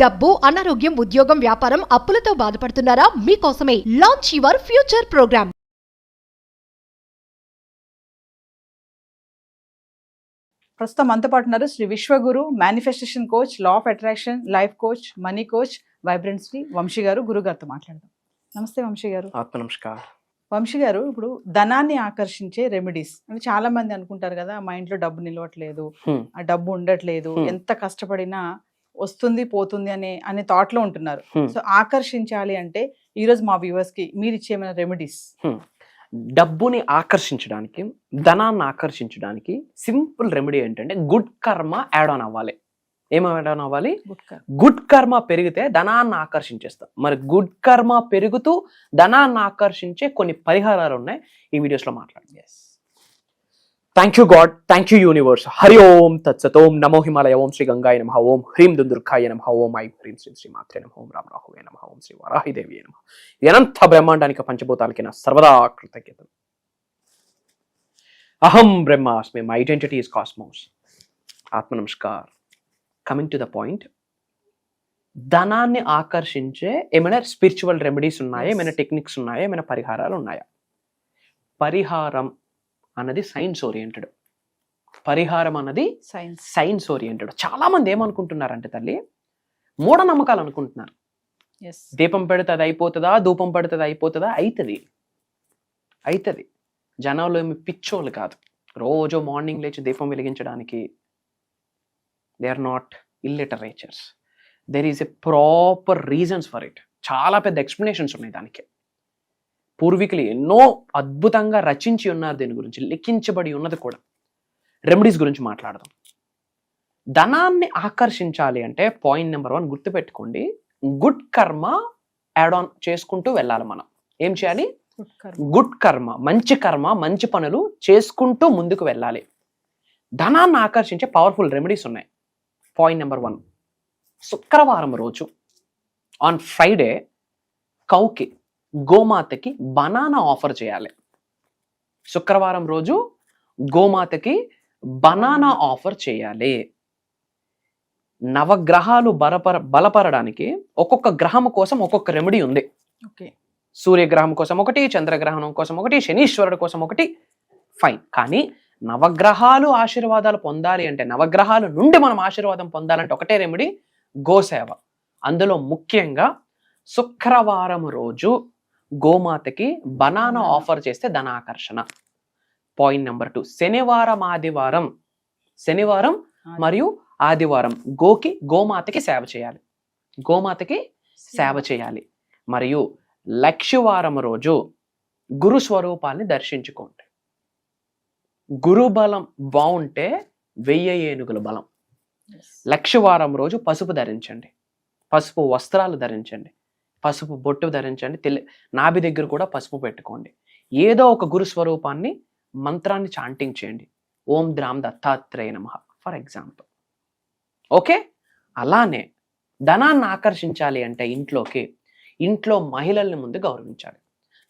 డబ్బు, అనారోగ్యం, ఉద్యోగం, వ్యాపారం, అప్పులతో బాధపడుతున్నారా? మీకోసమే లాంచ్ యువర్ ఫ్యూచర్ ప్రోగ్రామ్. ప్రస్తుతం మనతో పాటు ఉన్నారు Shri Vishwaguru manifestation coach, law of attraction, life coach, money coach, vibrant Shri Vamshi garu. గురుగారితో మాట్లాడదాం. నమస్తే వంశీ గారు. ఆత్మ నమస్కారం. వంశీ గారు, ఇప్పుడు ధనాన్ని ఆకర్షించే రెమెడీస్ అంటే చాలా మంది అనుకుంటారు కదా, మా ఇంట్లో డబ్బు నిలవట్లేదు, ఆ డబ్బు ఉండట్లేదు, ఎంత కష్టపడినా వస్తుంది పోతుంది అనే థాట్ లో ఉంటున్నారు. సో ఆకర్షించాలి అంటే ఈ రోజు మా వ్యూవర్స్ కి మీరు ఇచ్చే ఏమైనా రెమెడీస్? డబ్బుని ఆకర్షించడానికి, ధనాన్ని ఆకర్షించడానికి సింపుల్ రెమెడీ ఏంటంటే గుడ్ కర్మ యాడ్ ఆన్ అవ్వాలి. ఏం యాడ్ ఆన్ అవ్వాలి? గుడ్ కర్మ పెరిగితే ధనాన్ని ఆకర్షించేస్తాం. మరి గుడ్ కర్మ పెరుగుతూ ధనాన్ని ఆకర్షించే కొన్ని పరిహారాలు ఉన్నాయి, ఈ వీడియోస్ లో మాట్లాడండి. Thank you God, thank you universe. Hari ఓం తత్సత్. ఓం నమో హిమాలయ, ఓం శ్రీ గంగాయ నమః, ఓం హ్రీం దుందుర్గాయ నమః, ఓం ఐం హ్రీం శ్రీ శ్రీ మాత్రే నమః, ఓం రామ రాహువే నమః, ఓం శ్రీ వరాహిదేవి నమః. అనంత బ్రహ్మాండానికి పంచభూతాలకి నా సర్వదా కృతజ్ఞతలు. అహం బ్రహ్మాస్మి, మై ఐడెంటిటీ ఇస్ కాస్మోస్. ఆత్మ నమస్కార్. కమింగ్ టు ద పాయింట్, ధనాన్ని ఆకర్షించే ఏమైనా స్పిరిచువల్ రెమెడీస్ ఉన్నాయా, ఏమైనా టెక్నిక్స్ ఉన్నాయా, ఏమైనా పరిహారాలు ఉన్నాయా? పరిహారం అన్నది సైన్స్ ఓరియంటెడ్. పరిహారం అన్నది సైన్స్ ఓరియంటెడ్. చాలా మంది ఏమనుకుంటున్నారంటే తల్లి, మూఢనమ్మకాలు అనుకుంటున్నారు. దీపం పెడితే అది అయిపోతుందా, ధూపం పెడితే అది అయిపోతుందా? అవుతుంది. జనాలు ఏమి పిచ్చోళ్ళు కాదు. రోజు మార్నింగ్ లేచి దీపం వెలిగించడానికి they are not illiterates. There is a proper reasons for it. చాలా పెద్ద ఎక్స్ప్లెనేషన్స్ ఉన్నాయి దానికి. పూర్వీకులు ఎన్నో అద్భుతంగా రచించి ఉన్నారు దీని గురించి, లిఖించబడి ఉన్నది కూడా. రెమెడీస్ గురించి మాట్లాడదాం. ధనాన్ని ఆకర్షించాలి అంటే పాయింట్ నెంబర్ 1 గుర్తుపెట్టుకోండి, గుడ్ కర్మ యాడ్ ఆన్ చేసుకుంటూ వెళ్ళాలి. మనం ఏం చేయాలి? గుడ్ కర్మ, మంచి కర్మ, మంచి పనులు చేసుకుంటూ ముందుకు వెళ్ళాలి. ధనాన్ని ఆకర్షించే పవర్ఫుల్ రెమెడీస్ ఉన్నాయి. పాయింట్ నెంబర్ 1, శుక్రవారం రోజు ఆన్ ఫ్రైడే కౌకి, గోమాతకి బనానా ఆఫర్ చేయాలి. శుక్రవారం రోజు గోమాతకి బనానా ఆఫర్ చేయాలి. నవగ్రహాలు బలపరడానికి ఒక్కొక్క గ్రహం కోసం ఒక్కొక్క రెమెడీ ఉంది. సూర్యగ్రహం కోసం ఒకటి, చంద్రగ్రహణం కోసం ఒకటి, శనీశ్వరుడు కోసం ఒకటి, ఫైన్. కానీ నవగ్రహాలు ఆశీర్వాదాలు పొందాలి అంటే, నవగ్రహాల నుండి మనం ఆశీర్వాదం పొందాలంటే ఒకటే రెమెడీ, గోసేవ. అందులో ముఖ్యంగా శుక్రవారం రోజు గోమాతకి బనానా ఆఫర్ చేస్తే ధనాకర్షణ. పాయింట్ నెంబర్ 2, శనివారం మరియు ఆదివారం గోమాతకి సేవ చేయాలి. మరియు లక్షవారం రోజు గురు స్వరూపాన్ని దర్శించుకోండి. గురు బలం బాగుంటే 1000 ఏనుగుల బలం. లక్షవారం రోజు పసుపు ధరించండి, పసుపు వస్త్రాలు ధరించండి, పసుపు బొట్టు ధరించండి, నాభి దగ్గర కూడా పసుపు పెట్టుకోండి. ఏదో ఒక గురు స్వరూపాన్ని, మంత్రాన్ని చాంటింగ్ చేయండి. ఓం ద్రామ్ దత్తాత్రేయ నమః ఫర్ ఎగ్జాంపుల్. ఓకే. అలానే ధనాన్ని ఆకర్షించాలి అంటే ఇంట్లో మహిళల్ని ముందు గౌరవించాలి.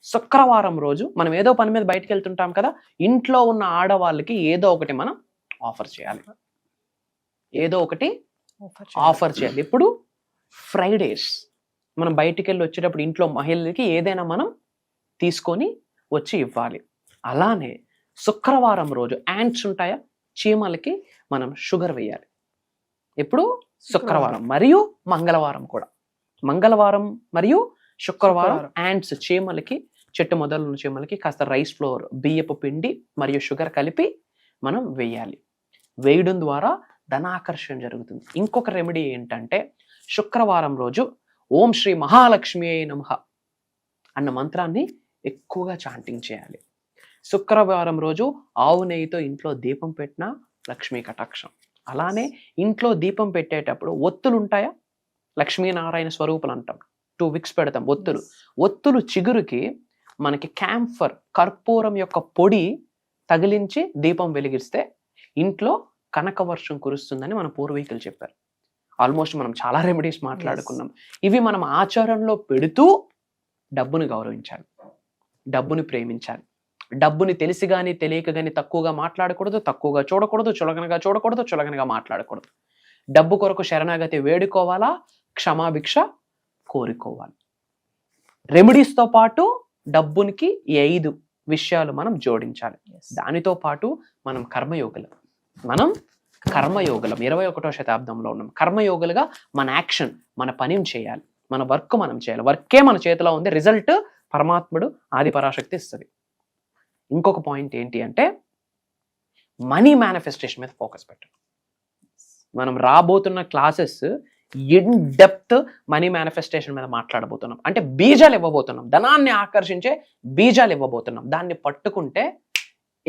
శుక్రవారం రోజు మనం ఏదో పని మీద బయటకు వెళ్తుంటాం కదా, ఇంట్లో ఉన్న ఆడవాళ్ళకి ఏదో ఒకటి మనం ఆఫర్ చేయాలి. ఇప్పుడు ఫ్రైడేస్ మనం బయటికి వెళ్ళి వచ్చేటప్పుడు ఇంట్లో మహిళలకి ఏదైనా మనం తీసుకొని వచ్చి ఇవ్వాలి. అలానే శుక్రవారం రోజు యాంట్స్ ఉంటాయా, చీమలకి మనం షుగర్ వేయాలి. ఇప్పుడు శుక్రవారం మరియు మంగళవారం కూడా. మంగళవారం మరియు శుక్రవారం యాంట్స్, చీమలకి, చెట్టు మొదలున్న చీమలకి కాస్త రైస్ ఫ్లోర్, బియ్యపు పిండి మరియు షుగర్ కలిపి మనం వేయాలి. వేయడం ద్వారా ధనాకర్షణ జరుగుతుంది. ఇంకొక రెమెడీ ఏంటంటే, శుక్రవారం రోజు ఓం శ్రీ మహాలక్ష్మి నమః అన్న మంత్రాన్ని ఎక్కువగా చాంటింగ్ చేయాలి. శుక్రవారం రోజు ఆవు నెయ్యితో ఇంట్లో దీపం పెట్టిన లక్ష్మీ కటాక్షం. అలానే ఇంట్లో దీపం పెట్టేటప్పుడు ఒత్తులు ఉంటాయా, లక్ష్మీనారాయణ స్వరూపులు అంటాం, 2 విక్స్ పెడతాం. ఒత్తులు చిగురుకి మనకి క్యాంఫర్, కర్పూరం యొక్క పొడి తగిలించి దీపం వెలిగిస్తే ఇంట్లో కనకవర్షం కురుస్తుందని మన పూర్వీకులు చెప్పారు. ఆల్మోస్ట్ మనం చాలా రెమెడీస్ మాట్లాడుకున్నాం. ఇవి మనం ఆచారంలో పెడుతూ డబ్బుని గౌరవించాలి, డబ్బుని ప్రేమించాలి. డబ్బుని తెలిసి కానీ తెలియక కానీ తక్కువగా మాట్లాడకూడదు, తక్కువగా చూడకూడదు, చులకనగా చూడకూడదు, చులకనగా మాట్లాడకూడదు. డబ్బు కొరకు శరణాగతి వేడుకోవాలా, క్షమాభిక్ష కోరుకోవాలి. రెమెడీస్తో పాటు డబ్బునికి ఈ 5 విషయాలు మనం జోడించాలి. దానితో పాటు మనం కర్మయోగులం. 21వ శతాబ్దంలో ఉన్నాం. కర్మయోగులుగా మన యాక్షన్, మన పని చేయాలి, మన వర్క్ మనం చేయాలి. వర్కే మన చేతిలో ఉంది, రిజల్ట్ పరమాత్ముడు ఆది పరాశక్తి ఇస్తుంది. ఇంకొక పాయింట్ ఏంటి అంటే మనీ మేనిఫెస్టేషన్ మీద ఫోకస్ పెట్టాలి. మనం రాబోతున్న classes in depth money manifestation మీద మాట్లాడబోతున్నాం. అంటే బీజాలు ఇవ్వబోతున్నాం, ధనాన్ని ఆకర్షించే బీజాలు ఇవ్వబోతున్నాం. దాన్ని పట్టుకుంటే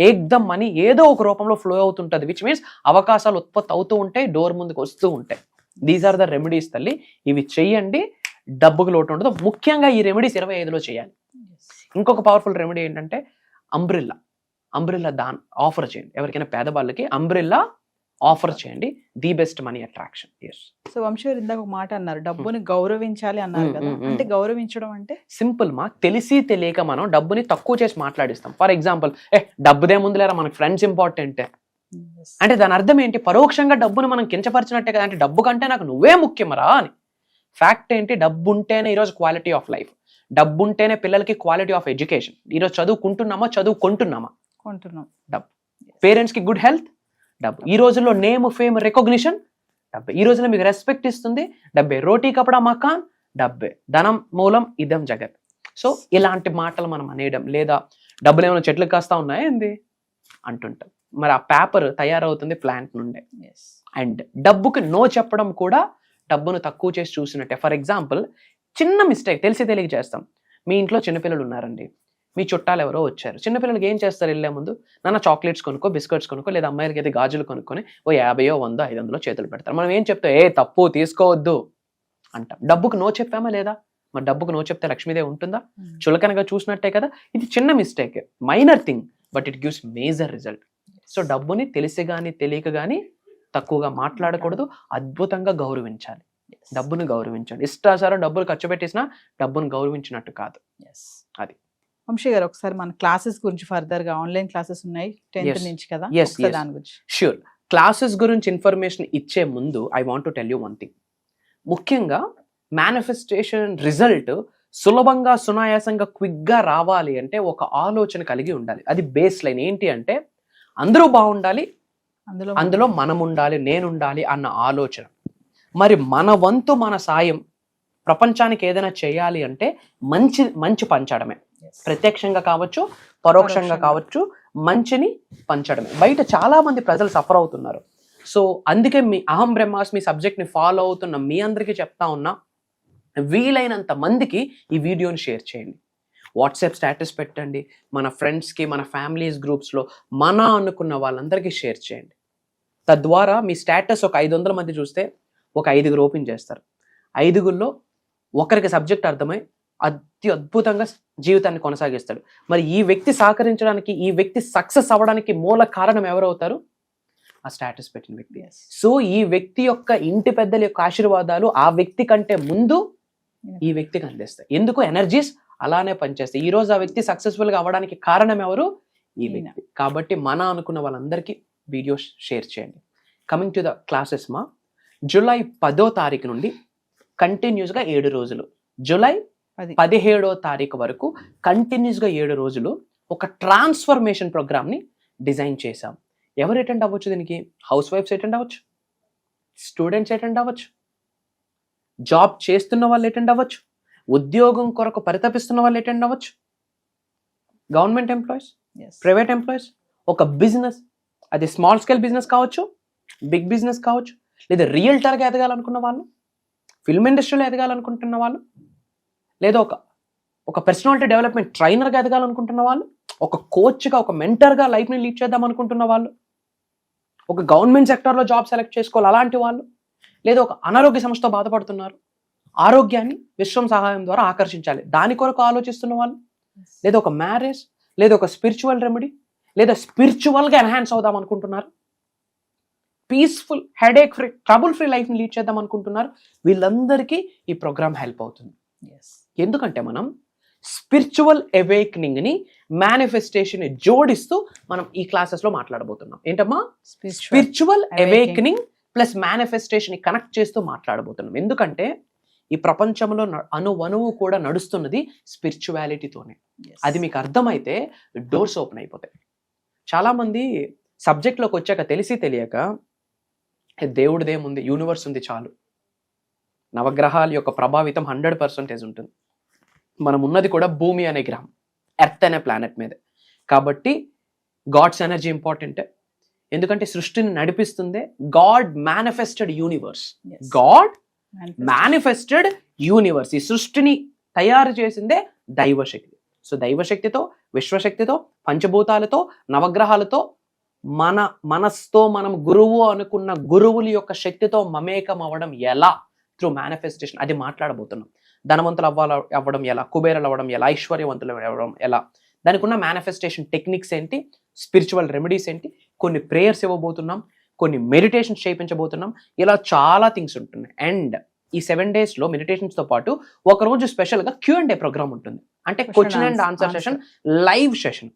ఏకదం మనీ ఏదో ఒక రూపంలో ఫ్లో అవుతుంటుంది, విచ్ మీన్స్ అవకాశాలు ఉత్పత్తి అవుతూ ఉంటాయి, డోర్ ముందుకు వస్తూ ఉంటాయి. దీస్ ఆర్ ద రెమెడీస్ తల్లి. ఇవి చెయ్యండి, డబ్బుకు లోటు ఉండదు. ముఖ్యంగా ఈ రెమెడీస్ 25లో చేయాలి. ఇంకొక పవర్ఫుల్ రెమెడీ ఏంటంటే అంబ్రిల్లా ఆఫర్ చేయండి. ఎవరికైనా పేదవాళ్ళకి అంబ్రిల్లా ఆఫర్ చేయండి. The best money attraction. So వంశీగారు ఇందాక ఒక మాట అన్నారు, డబ్బుని గౌరవించాలి అన్నారు కదా. అంటే గౌరవించడం అంటే సింపుల్ మా, తెలిసి తెలియక మనం డబ్బుని తక్కువ చేసి మాట్లాడిస్తాం. ఫర్ ఎగ్జాంపుల్, డబ్బుదే ముందు లేరా, మనకి ఫ్రెండ్స్ ఇంపార్టెంట్ అంటే దాని అర్థం ఏంటి? పరోక్షంగా డబ్బుని మనం కించపరిచినట్టే కదా. అంటే డబ్బు కంటే నాకు నువ్వే ముఖ్యమరా అని. ఫ్యాక్ట్ ఏంటి? డబ్బు ఉంటేనే ఈరోజు క్వాలిటీ ఆఫ్ లైఫ్, డబ్బు ఉంటేనే పిల్లలకి క్వాలిటీ ఆఫ్ ఎడ్యుకేషన్. ఈరోజు చదువుకుంటున్నామా, చదువుకుంటున్నామా? డబ్బు. పేరెంట్స్ కి గుడ్ హెల్త్, డబ్బు. ఈ రోజుల్లో నేమ్, ఫేమ్, రికగ్నిషన్, డబ్బే. ఈ రోజుల్లో మీకు రెస్పెక్ట్ ఇస్తుంది డబ్బే. రోటీ కపడా మకాన్, డబ్బే. ధనం మూలం ఇదం జగత్. సో ఇలాంటి మాటలు మనం అనేయడం, లేదా డబ్బులు ఏమైనా చెట్లకు కాస్తా ఉన్నాయా ఏంది అంటుంటాం. మరి ఆ పేపర్ తయారవుతుంది ప్లాంట్ నుండే. అండ్ డబ్బుకి నో చెప్పడం కూడా డబ్బును తక్కువ చేసి చూసినట్టే. ఫర్ ఎగ్జాంపుల్, చిన్న మిస్టేక్ తెలిసి తెలియక చేస్తాం. మీ ఇంట్లో చిన్నపిల్లలు ఉన్నారండి, మీ చుట్టాలు ఎవరో వచ్చారు. చిన్నపిల్లలకి ఏం చేస్తారు? వెళ్ళే ముందు నాన్న చాక్లెట్స్ కొనుక్కో, బిస్కెట్స్ కొనుక్కో, లేదా అమ్మాయిలకి అయితే గాజులు కొనుక్కొని ఓ 50, 100, 500 చేతులు పెడతారు. మనం ఏం చెప్తాం? తప్పు తీసుకోవద్దు అంటాం. డబ్బుకు నో చెప్పామా లేదా? మరి డబ్బుకు నో చెప్తే లక్ష్మీదేవి ఉంటుందా? చులకనగా చూసినట్టే కదా. ఇది చిన్న mistake, minor thing, but it gives major result. So డబ్బుని తెలిసి కానీ తెలియక కానీ తక్కువగా మాట్లాడకూడదు, అద్భుతంగా గౌరవించాలి. డబ్బును గౌరవించండి. ఇష్టాసారం డబ్బులు ఖర్చు పెట్టేసినా డబ్బును గౌరవించినట్టు కాదు. అది వంశీ గారు, ఒకసారి మన క్లాసెస్ గురించి ఫర్దర్ గా, ఆన్లైన్ క్లాసెస్ ఉన్నాయి 10th నుంచి కదా, దాని గురించి. ష్యూర్. క్లాసెస్ గురించి ఇన్ఫర్మేషన్ ఇచ్చే ముందు I want to tell you one thing. ముఖ్యంగా మేనిఫెస్టేషన్ రిజల్ట్ సులభంగా, సునాయాసంగా, క్విక్గా రావాలి అంటే ఒక ఆలోచన కలిగి ఉండాలి. అది బేస్ లైన్. ఏంటి అంటే అందరూ బాగుండాలి, అందులో మనం ఉండాలి, నేను ఉండాలి అన్న ఆలోచన. మరి మన వంతు, మన సాయం ప్రపంచానికి ఏదైనా చేయాలి అంటే మంచి పంచడమే. ప్రత్యక్షంగా కావచ్చు, పరోక్షంగా కావచ్చు, మంచిని పంచడమే. బయట చాలా మంది ప్రజలు సఫర్ అవుతున్నారు. సో అందుకే మీ అహం బ్రహ్మాస్మి సబ్జెక్ట్ని ఫాలో అవుతున్న మీ అందరికీ చెప్తా ఉన్నా, వీలైనంత మందికి ఈ వీడియోని షేర్ చేయండి. వాట్సాప్ స్టేటస్ పెట్టండి, మన ఫ్రెండ్స్కి, మన ఫ్యామిలీస్ గ్రూప్స్లో మన అనుకున్న వాళ్ళందరికీ షేర్ చేయండి. తద్వారా మీ స్టేటస్ ఒక 500 మంది చూస్తే ఒక 5గురు ఓపెన్ చేస్తారు. 5గురిలో ఒకరికి సబ్జెక్ట్ అర్థమై అద్భుతంగా జీవితాన్ని కొనసాగిస్తాడు. మరి ఈ వ్యక్తి సహకరించడానికి, ఈ వ్యక్తి సక్సెస్ అవ్వడానికి మూల కారణం ఎవరవుతారు? ఆ స్టేటస్ పెట్టిన వ్యక్తి. సో ఈ వ్యక్తి యొక్క ఇంటి పెద్దల యొక్క ఆశీర్వాదాలు ఆ వ్యక్తి కంటే ముందు ఈ వ్యక్తికి అందిస్తాయి. ఎందుకు? ఎనర్జీస్ అలానే పనిచేస్తాయి. ఈ రోజు ఆ వ్యక్తి సక్సెస్ఫుల్గా అవ్వడానికి కారణం ఎవరు? ఈ వ్యక్తి. కాబట్టి మన అనుకున్న వాళ్ళందరికీ వీడియో షేర్ చేయండి. కమింగ్ టు ద క్లాసెస్ మా, జూలై 10వ తారీఖు నుండి కంటిన్యూస్గా 7 రోజులు, జూలై 17వ తారీఖు వరకు కంటిన్యూస్గా 7 రోజులు ఒక ట్రాన్స్ఫర్మేషన్ ప్రోగ్రామ్ని డిజైన్ చేశాం. ఎవరు అటెండ్ అవ్వచ్చు దీనికి? హౌస్ వైఫ్స్ అటెండ్ అవ్వచ్చు, స్టూడెంట్స్ అటెండ్ అవ్వచ్చు, జాబ్ చేస్తున్న వాళ్ళు అటెండ్ అవ్వచ్చు, ఉద్యోగం కొరకు పరితపిస్తున్న వాళ్ళు అటెండ్ అవ్వచ్చు, గవర్నమెంట్ ఎంప్లాయీస్, ప్రైవేట్ ఎంప్లాయీస్, ఒక బిజినెస్, అది స్మాల్ స్కేల్ బిజినెస్ కావచ్చు, బిగ్ బిజినెస్ కావచ్చు, లేదా రియల్టర్గా ఎదగాలనుకున్న వాళ్ళు, ఫిల్మ్ ఇండస్ట్రీలో ఎదగాలనుకుంటున్న వాళ్ళు, లేదా ఒక పర్సనాలిటీ డెవలప్మెంట్ ట్రైనర్గా ఎదగాలనుకుంటున్న వాళ్ళు, ఒక కోచ్గా, ఒక మెంటర్గా లైఫ్ని లీడ్ చేద్దాం అనుకుంటున్న వాళ్ళు, ఒక గవర్నమెంట్ సెక్టర్లో జాబ్ సెలెక్ట్ చేసుకోవాలి అలాంటి వాళ్ళు, లేదా ఒక అనారోగ్య సమస్యతో బాధపడుతున్నారు, ఆరోగ్యాన్ని విశ్వం సహాయం ద్వారా ఆకర్షించాలి దాని కొరకు ఆలోచిస్తున్న వాళ్ళు, లేదా ఒక మ్యారేజ్, లేదా ఒక స్పిరిచువల్ రెమెడీ, లేదా స్పిరిచువల్గా ఎన్హాన్స్ అవుదాం అనుకుంటున్నారు, peaceful, headache free, trouble free లైఫ్ని లీడ్ చేద్దాం అనుకుంటున్నారు, వీళ్ళందరికీ ఈ ప్రోగ్రామ్ హెల్ప్ అవుతుంది. ఎందుకంటే మనం స్పిరిచువల్ అవేకనింగ్ని, మేనిఫెస్టేషన్ జోడిస్తూ మనం ఈ క్లాసెస్లో మాట్లాడబోతున్నాం. ఏంటమ్మా? Spiritual awakening plus manifestation connect చేస్తూ మాట్లాడబోతున్నాం. ఎందుకంటే ఈ ప్రపంచంలో అణువణువు కూడా నడుస్తున్నది స్పిరిచువాలిటీతోనే. Yes. అది మీకు అర్థమైతే డోర్స్ ఓపెన్ అయిపోతాయి. చాలా మంది సబ్జెక్ట్లోకి వచ్చాక తెలిసి తెలియక దేవుడిదేముంది, యూనివర్స్ ఉంది చాలు, నవగ్రహాల యొక్క ప్రభావితం 100% ఉంటుంది, మనం ఉన్నది కూడా భూమి అనే గ్రహం, ఎర్త్ అనే ప్లానెట్ మీద. కాబట్టి గాడ్స్ ఎనర్జీ ఇంపార్టెంట్. ఎందుకంటే సృష్టిని నడిపిస్తుందే God manifested universe. Yes. God Manifest. Manifested universe. ఈ సృష్టిని తయారు చేసిందే దైవశక్తి. సో దైవశక్తితో, విశ్వశక్తితో, పంచభూతాలతో, నవగ్రహాలతో, మన మనస్తో మనం గురువు అనుకున్న గురువుల యొక్క శక్తితో మమేకం అవ్వడం ఎలా, త్రూ మేనిఫెస్టేషన్, అది మాట్లాడబోతున్నాం. ధనవంతులు అవ్వడం ఎలా, కుబేరులు అవ్వడం ఎలా, ఐశ్వర్యవంతులు అవ్వడం ఎలా, దానికి ఉన్న మేనిఫెస్టేషన్ టెక్నిక్స్ ఏంటి, స్పిరిచువల్ రెమెడీస్ ఏంటి, కొన్ని ప్రేయర్స్ ఇవ్వబోతున్నాం, కొన్ని మెడిటేషన్స్ చేయించబోతున్నాం. ఇలా చాలా థింగ్స్ ఉంటున్నాయి. అండ్ ఈ 7 days లో meditations తో పాటు ఒకరోజు స్పెషల్గా Q&A ప్రోగ్రామ్ ఉంటుంది. అంటే question and answer session, live session.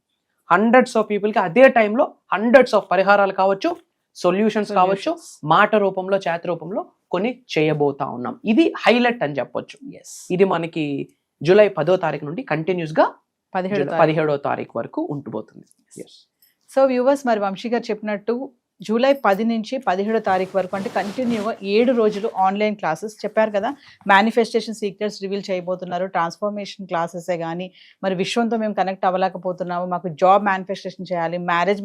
Hundreds of పీపుల్కి అదే టైంలో హండ్రెడ్స్ ఆఫ్ పరిహారాలు కావచ్చు, సొల్యూషన్స్ కావచ్చు, మాట రూపంలో, చేత రూపంలో కొన్ని చేయబోతా ఉన్నాం. ఇది హైలైట్ అని చెప్పొచ్చు. Yes. ఇది మనకి జూలై 10వ తారీఖు నుండి కంటిన్యూస్గా 17వ 17వ తారీఖు వరకు ఉంటబోతుంది. సో వ్యూవర్స్, మరి వంశీ గారు చెప్పినట్టు జూలై 10 నుంచి 17వ తారీఖు వరకు అంటే కంటిన్యూగా 7 రోజులు ఆన్లైన్ క్లాసెస్ చెప్పారు కదా. మేనిఫెస్టేషన్ సీక్రెట్స్ రివీల్ చేయబోతున్నారు, ట్రాన్స్ఫర్మేషన్ క్లాసెసే కానీ, మరి విశ్వంతో మేము కనెక్ట్ అవ్వలేకపోతున్నాము, మాకు జాబ్ మేనిఫెస్టేషన్ చేయాలి, మ్యారేజ్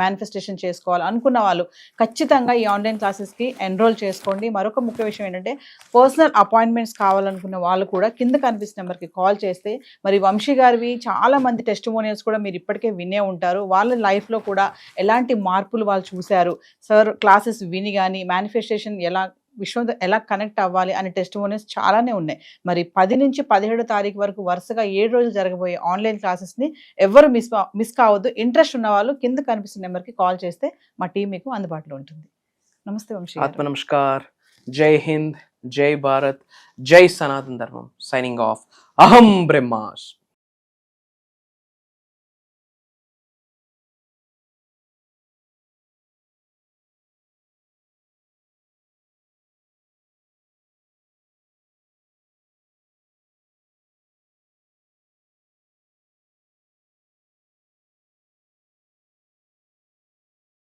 మేనిఫెస్టేషన్ చేసుకోవాలి అనుకున్న వాళ్ళు ఖచ్చితంగా ఈ ఆన్లైన్ క్లాసెస్కి ఎన్రోల్ చేసుకోండి. మరొక ముఖ్య విషయం ఏంటంటే పర్సనల్ అపాయింట్మెంట్స్ కావాలనుకున్న వాళ్ళు కూడా కింద కనిపిస్తున్న నెంబర్కి కాల్ చేస్తే, మరి వంశీ గారివి చాలా మంది టెస్టిమోనియల్స్ కూడా మీరు ఇప్పటికే వినే ఉంటారు. వాళ్ళ లైఫ్లో కూడా ఎలాంటి మార్పులు వాళ్ళు చూశారు, సార్ క్లాసెస్ విని కానీ మేనిఫెస్టేషన్ ఎలా, విశ్వంతో ఎలా కనెక్ట్ అవ్వాలి అనే టెస్టిమోనియల్స్ చాలానే ఉన్నాయి. మరి 10 నుంచి 17వ తారీఖు వరకు వరుసగా 7 రోజులు జరగబోయే ఆన్లైన్ క్లాసెస్ని ఎవరు మిస్ కావద్దు. ఇంట్రెస్ట్ ఉన్న వాళ్ళు కింద కనిపిస్తున్న నెంబర్కి కాల్ చేస్తే మా టీం మీకు అందుబాటులో ఉంటుంది. నమస్తే వంశీ గారు. ఆత్మ నమస్కార్. జై హింద్, జై భారత్, జై సనాతన ధర్మం. Signing off. అహం బ్రహ్మాస్.